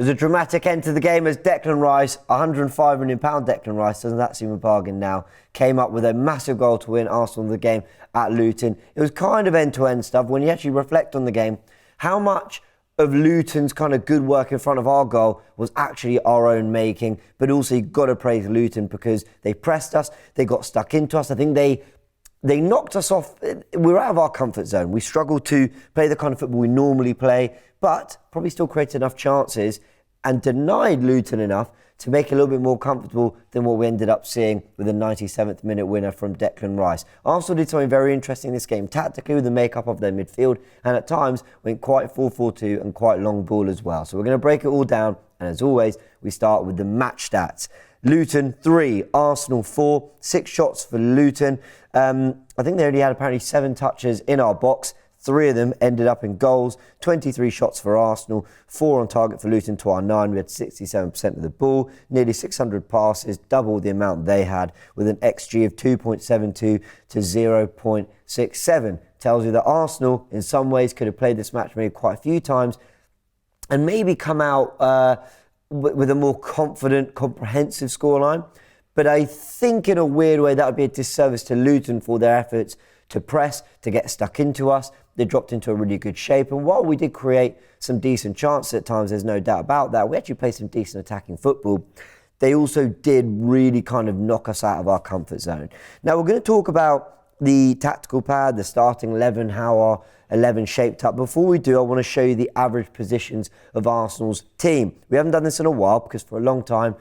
There's a dramatic end to the game as Declan Rice, £105 million Declan Rice, doesn't that seem a bargain now, came up with a massive goal to win Arsenal the game at Luton. It was kind of end-to-end stuff. When you actually reflect on the game, how much of Luton's kind of good work in front of our goal was actually our own making, but also you've got to praise Luton because they pressed us, they got stuck into us. I think they knocked us off. We were out of our comfort zone. We struggled to play the kind of football we normally play, but probably still created enough chances and denied Luton enough to make it a little bit more comfortable than what we ended up seeing with a 97th minute winner from Declan Rice. Arsenal did something very interesting in this game, tactically with the makeup of their midfield, and at times went quite 4-4-2 and quite long ball as well. So we're going to break it all down, and as always, we start with the match stats. Luton 3, Arsenal 4, 6 shots for Luton. I think they only had apparently 7 touches in our box. 3 of them ended up in goals, 23 shots for Arsenal, 4 on target for Luton to our 9. We had 67% of the ball, nearly 600 passes, double the amount they had, with an XG of 2.72 to 0.67. Tells you that Arsenal, in some ways, could have played this match maybe quite a few times and maybe come out with a more confident, comprehensive scoreline. But I think in a weird way that would be a disservice to Luton for their efforts to press, to get stuck into us. They dropped into a really good shape. And while we did create some decent chances at times, there's no doubt about that, we actually played some decent attacking football. They also did really kind of knock us out of our comfort zone. Now, we're going to talk about the tactical pad, the starting 11, how our 11 shaped up. Before we do, I want to show you the average positions of Arsenal's team. We haven't done this in a while because for a long time,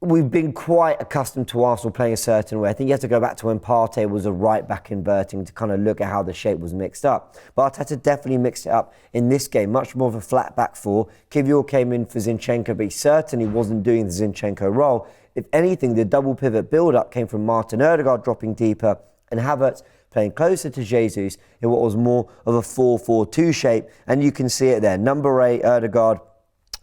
we've been quite accustomed to Arsenal playing a certain way. I think you have to go back to when Partey was a right-back inverting to kind of look at how the shape was mixed up. But Arteta definitely mixed it up in this game, much more of a flat back four. Kiwior came in for Zinchenko, but he certainly wasn't doing the Zinchenko role. If anything, the double pivot build-up came from Martin Odegaard dropping deeper and Havertz playing closer to Jesus in what was more of a 4-4-2 shape. And you can see it there. Number 8, Odegaard,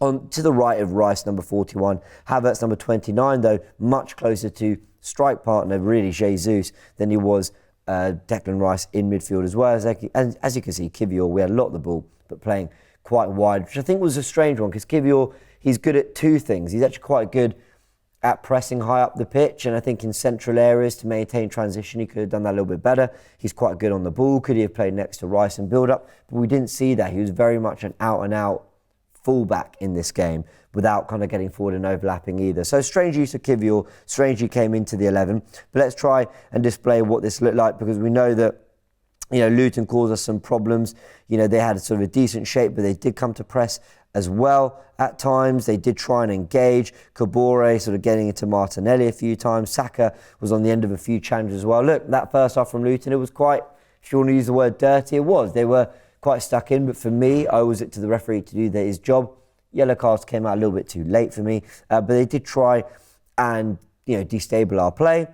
on to the right of Rice, number 41. Havertz, number 29, though, much closer to strike partner, really, Jesus, than he was Declan Rice in midfield as well. As you can see, Kiwior, we had a lot of the ball, but playing quite wide, which I think was a strange one, because Kiwior, he's good at 2 things. He's actually quite good at pressing high up the pitch, and I think in central areas to maintain transition, he could have done that a little bit better. He's quite good on the ball. Could he have played next to Rice and build up? But we didn't see that. He was very much an out-and-out fullback in this game without kind of getting forward and overlapping either. So strange use of Kiwior, strange he came into the 11. But let's try and display what this looked like, because we know that, you know, Luton caused us some problems. You know, they had sort of a decent shape, but they did come to press as well at times. They did try and engage. Kabore sort of getting into Martinelli a few times. Saka was on the end of a few challenges as well. Look, that first half from Luton, it was quite, if you want to use the word dirty, it was. They were quite stuck in, but for me, I owes it to the referee to do his job. Yellow cards came out a little bit too late for me, but they did try and, you know, destabilise our play.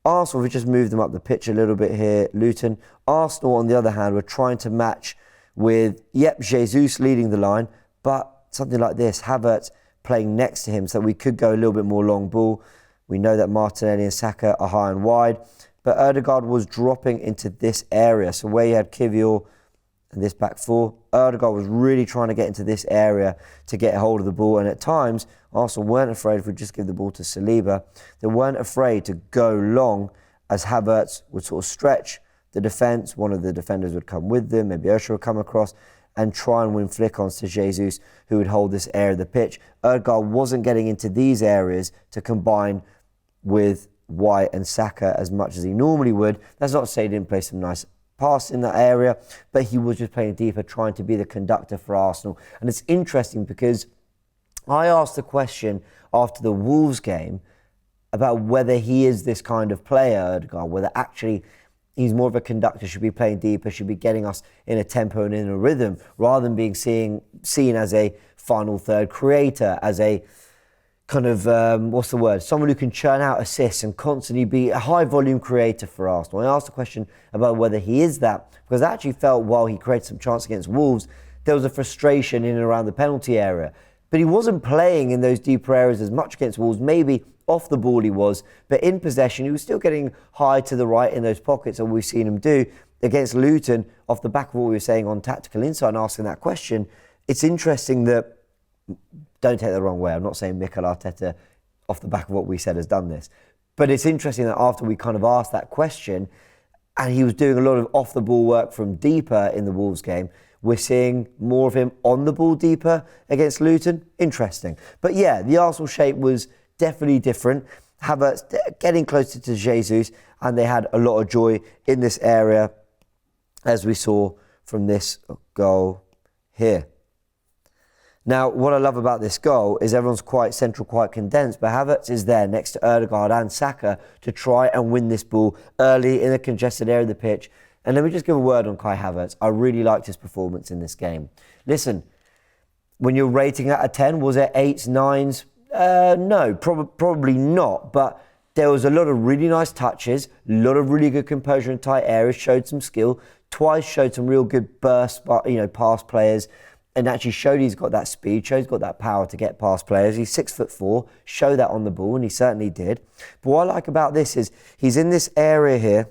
Arsenal, we just moved them up the pitch a little bit here. Luton. Arsenal, on the other hand, were trying to match with, Jesus leading the line, but something like this, Havertz playing next to him, so we could go a little bit more long ball. We know that Martinelli and Saka are high and wide, but Odegaard was dropping into this area, so where you had Kiwior and this back four, Odegaard was really trying to get into this area to get hold of the ball, and at times Arsenal weren't afraid, if we just give the ball to Saliba, they weren't afraid to go long as Havertz would sort of stretch the defence. One of the defenders would come with them, maybe Osher would come across and try and win flick-ons to Jesus, who would hold this area of the pitch. Odegaard wasn't getting into these areas to combine with White and Saka as much as he normally would. That's not to say he didn't play some nice pass in that area, but he was just playing deeper, trying to be the conductor for Arsenal. And it's interesting because I asked the question after the Wolves game about whether he is this kind of player, Odegaard, whether actually he's more of a conductor, should be playing deeper, should be getting us in a tempo and in a rhythm, rather than being seen as a final third creator, as a kind of, someone who can churn out assists and constantly be a high volume creator for Arsenal. I asked the question about whether he is that, because I actually felt while he created some chance against Wolves, there was a frustration in and around the penalty area. But he wasn't playing in those deeper areas as much against Wolves. Maybe off the ball he was, but in possession he was still getting high to the right in those pockets, and we've seen him do against Luton off the back of what we were saying on Tactical Insight and asking that question. It's interesting that don't take that the wrong way. I'm not saying Mikel Arteta, off the back of what we said, has done this. But it's interesting that after we kind of asked that question, and he was doing a lot of off-the-ball work from deeper in the Wolves game, we're seeing more of him on the ball deeper against Luton. Interesting. But yeah, the Arsenal shape was definitely different. Havertz getting closer to Jesus, and they had a lot of joy in this area, as we saw from this goal here. Now, what I love about this goal is everyone's quite central, quite condensed, but Havertz is there next to Odegaard and Saka to try and win this ball early in a congested area of the pitch. And let me just give a word on Kai Havertz. I really liked his performance in this game. Listen, when you're rating out of 10, was it 8s, 9s? No, probably not. But there was a lot of really nice touches, a lot of really good composure in tight areas, showed some skill, twice showed some real good bursts, past players, and actually showed he's got that speed, showed he's got that power to get past players. He's 6'4", show that on the ball, and he certainly did. But what I like about this is he's in this area here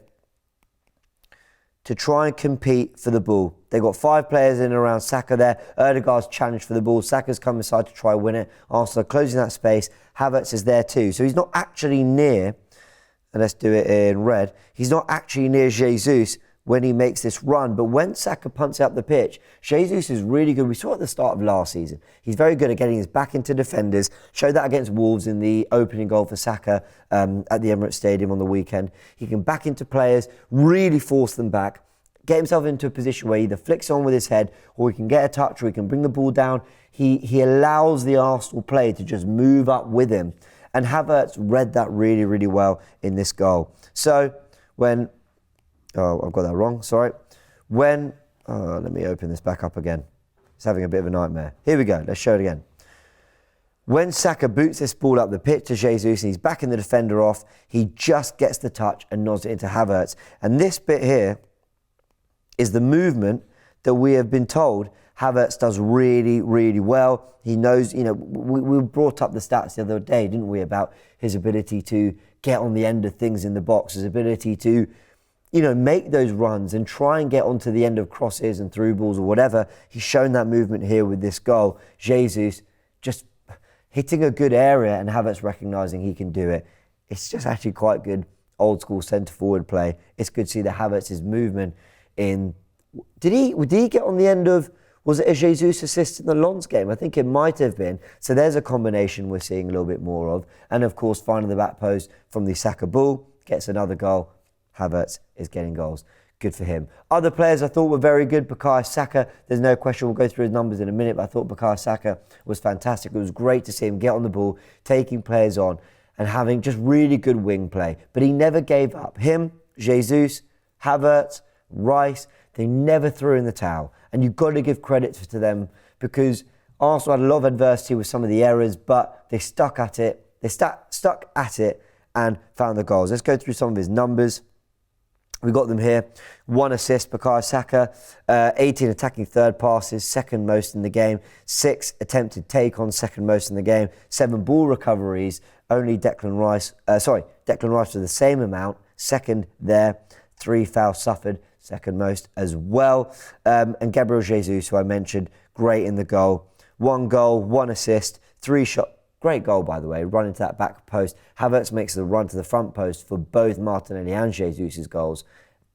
to try and compete for the ball. They've got 5 players in and around Saka there. Odegaard's challenged for the ball. Saka's come inside to try and win it. Arsenal closing that space. Havertz is there too. So he's not actually near, and let's do it in red, he's not actually near Jesus when he makes this run. But when Saka punts up the pitch, Jesus is really good. We saw at the start of last season. He's very good at getting his back into defenders. Showed that against Wolves in the opening goal for Saka at the Emirates Stadium on the weekend. He can back into players, really force them back, get himself into a position where he either flicks on with his head or he can get a touch or he can bring the ball down. He allows the Arsenal player to just move up with him. And Havertz read that really, really well in this goal. So when... Oh, I've got that wrong, sorry. Let me open this back up again. It's having a bit of a nightmare. Here we go, let's show it again. When Saka boots this ball up the pitch to Jesus and he's backing the defender off, he just gets the touch and nods it into Havertz. And this bit here is the movement that we have been told Havertz does really, really well. He knows, we brought up the stats the other day, didn't we, about his ability to get on the end of things in the box, his ability to make those runs and try and get onto the end of crosses and through balls or whatever. He's shown that movement here with this goal. Jesus just hitting a good area and Havertz recognising he can do it. It's just actually quite good old school centre forward play. It's good to see the Havertz's movement in... Did he get on the end of... Was it a Jesus assist in the Lens game? I think it might have been. So there's a combination we're seeing a little bit more of. And of course, finding the back post from the Saka ball, gets another goal. Havertz is getting goals. Good for him. Other players I thought were very good. Bukayo Saka, there's no question. We'll go through his numbers in a minute, but I thought Bukayo Saka was fantastic. It was great to see him get on the ball, taking players on, and having just really good wing play. But he never gave up. Him, Jesus, Havertz, Rice, they never threw in the towel. And you've got to give credit to them because Arsenal had a lot of adversity with some of the errors, but they stuck at it. They stuck at it and found the goals. Let's go through some of his numbers. We got them here. 1 assist, Bukayo Saka. 18 attacking third passes, second most in the game. 6 attempted take-ons, second most in the game. 7 ball recoveries. Only Declan Rice with the same amount, second there. 3 fouls suffered, second most as well. And Gabriel Jesus, who I mentioned, great in the goal. 1 goal, 1 assist, 3 shots. Great goal, by the way, run into that back post. Havertz makes the run to the front post for both Martinelli and Jesus' goals.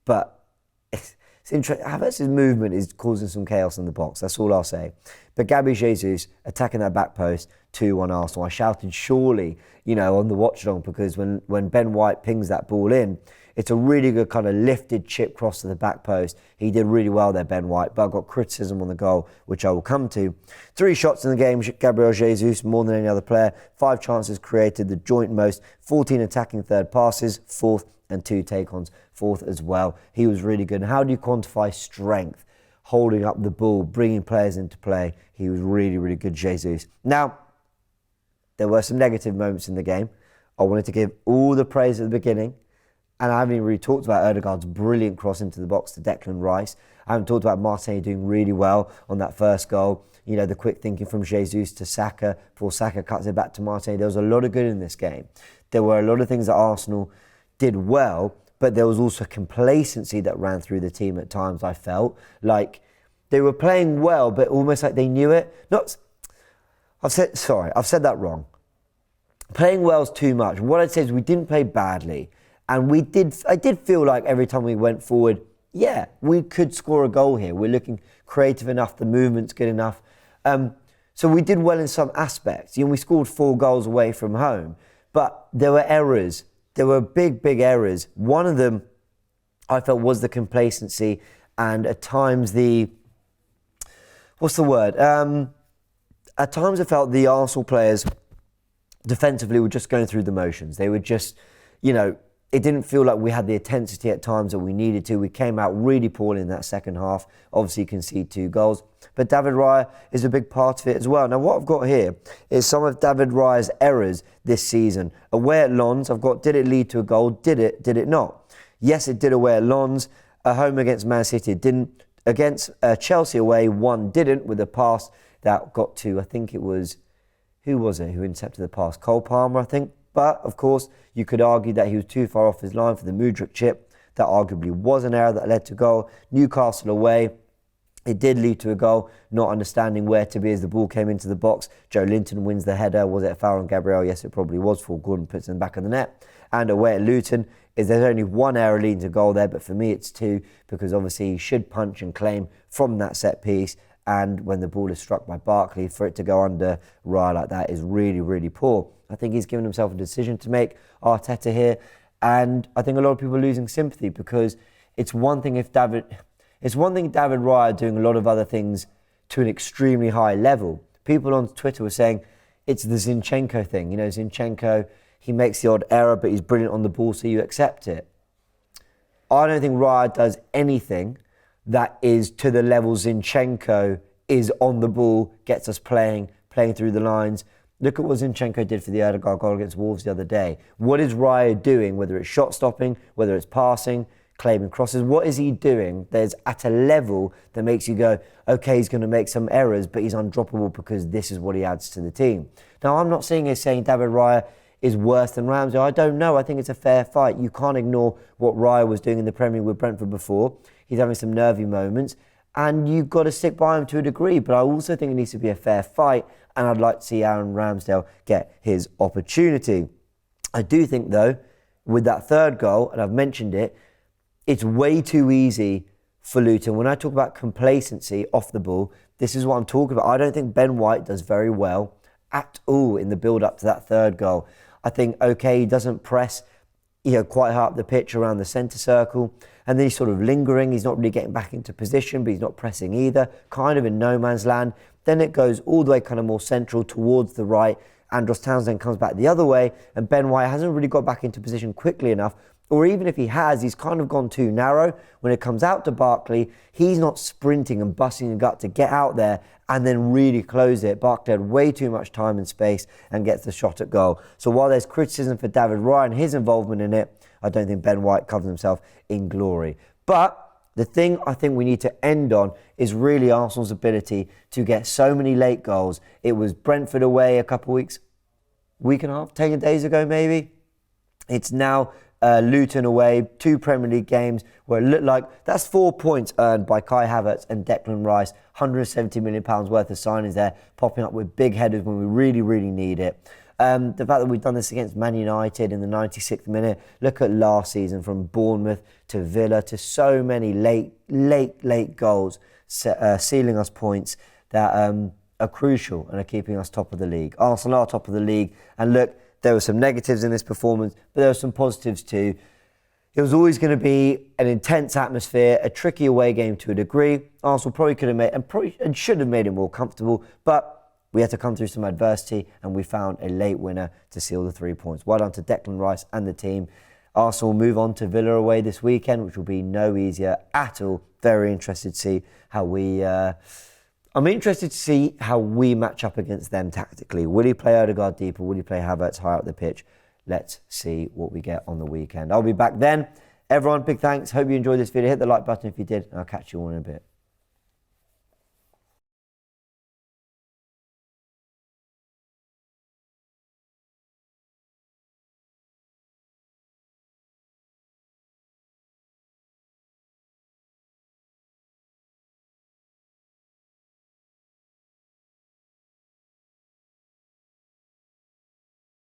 But it's interesting. Havertz's movement is causing some chaos in the box. That's all I'll say. But Gabriel Jesus attacking that back post, 2-1 Arsenal. I shouted surely, on the watch along because when Ben White pings that ball in, it's a really good kind of lifted chip cross to the back post. He did really well there, Ben White, but I got criticism on the goal, which I will come to. 3 shots in the game, Gabriel Jesus, more than any other player. 5 chances created, the joint most. 14 attacking third passes, 4th, and 2 take-ons, 4th as well. He was really good. And how do you quantify strength? Holding up the ball, bringing players into play. He was really, really good, Jesus. Now, there were some negative moments in the game. I wanted to give all the praise at the beginning. And I haven't even really talked about Odegaard's brilliant cross into the box to Declan Rice. I haven't talked about Martinelli doing really well on that first goal. The quick thinking from Jesus to Saka before Saka cuts it back to Martinelli. There was a lot of good in this game. There were a lot of things that Arsenal did well, but there was also complacency that ran through the team at times, I felt. Like they were playing well, but almost like they knew it. I've said that wrong. Playing well is too much. What I'd say is we didn't play badly. And I did feel like every time we went forward, yeah, we could score a goal here. We're looking creative enough, the movement's good enough. So we did well in some aspects. We scored 4 goals away from home. But there were errors. There were big, big errors. One of them, I felt, was the complacency and at times at times I felt the Arsenal players defensively were just going through the motions. They were just, it didn't feel like we had the intensity at times that we needed to. We came out really poorly in that second half. Obviously conceded 2 goals. But David Raya is a big part of it as well. Now what I've got here is some of David Raya's errors this season. Away at Lens, I've got, did it lead to a goal? Did it not? Yes, it did away at Lens. At home against Man City, it didn't. Against Chelsea away, 1 didn't with a pass that got to, I think it was, who was it who intercepted the pass? Cole Palmer, I think. But, of course, you could argue that he was too far off his line for the Mudryk chip. That arguably was an error that led to goal. Newcastle away, it did lead to a goal, not understanding where to be as the ball came into the box. Joe Linton wins the header. Was it a foul on Gabriel? Yes, it probably was. Paul Gordon puts it in the back of the net. And away at Luton, there's only 1 error leading to goal there, but for me it's 2, because obviously he should punch and claim from that set piece, and when the ball is struck by Barkley, for it to go under Raya like that is really, really poor. I think he's given himself a decision to make, Arteta here, and I think a lot of people are losing sympathy, because it's one thing David Raya doing a lot of other things to an extremely high level. People on Twitter were saying it's the Zinchenko thing. Zinchenko, he makes the odd error, but he's brilliant on the ball, so you accept it. I don't think Raya does anything that is to the level Zinchenko is on the ball, gets us playing through the lines. Look at what Zinchenko did for the Odegaard goal against Wolves the other day. What is Raya doing, whether it's shot stopping, whether it's passing, claiming crosses? What is he doing? There's at a level that makes you go, okay, he's going to make some errors, but he's undroppable because this is what he adds to the team. Now, I'm not saying David Raya is worse than Ramsey. I don't know. I think it's a fair fight. You can't ignore what Raya was doing in the Premier League with Brentford before. He's having some nervy moments, and you've got to stick by him to a degree. But I also think it needs to be a fair fight, and I'd like to see Aaron Ramsdale get his opportunity. I do think, though, with that 3rd goal, and I've mentioned it, it's way too easy for Luton. When I talk about complacency off the ball, this is what I'm talking about. I don't think Ben White does very well at all in the build-up to that 3rd goal. I think, okay, he doesn't press quite high up the pitch around the centre circle, and then he's sort of lingering. He's not really getting back into position, but he's not pressing either, kind of in no man's land. Then it goes all the way kind of more central towards the right. Andros Townsend comes back the other way, and Ben White hasn't really got back into position quickly enough, or even if he has, he's kind of gone too narrow. When it comes out to Barkley, he's not sprinting and busting a gut to get out there and then really close it. Barkley had way too much time and space and gets the shot at goal. So while there's criticism for David Raya and his involvement in it, I don't think Ben White covers himself in glory. But the thing I think we need to end on is really Arsenal's ability to get so many late goals. It was Brentford away a couple of week and a half, 10 days ago maybe. It's now Luton away, 2 Premier League games where it looked like that's 4 points earned by Kai Havertz and Declan Rice. £170 million worth of signings there, popping up with big headers when we really, really need it. The fact that we've done this against Man United in the 96th minute, look at last season from Bournemouth to Villa to so many late goals, sealing us points that are crucial and are keeping us top of the league. Arsenal are top of the league, and look, there were some negatives in this performance, but there were some positives too. It was always going to be an intense atmosphere, a tricky away game to a degree. Arsenal probably could have made and should have made it more comfortable, but we had to come through some adversity and we found a late winner to seal the 3 points. Well done to Declan Rice and the team. Arsenal move on to Villa away this weekend, which will be no easier at all. Very interested to see how we... I'm interested to see how we match up against them tactically. Will he play Odegaard deeper? Will he play Havertz higher up the pitch? Let's see what we get on the weekend. I'll be back then. Everyone, big thanks. Hope you enjoyed this video. Hit the like button if you did, and I'll catch you all in a bit.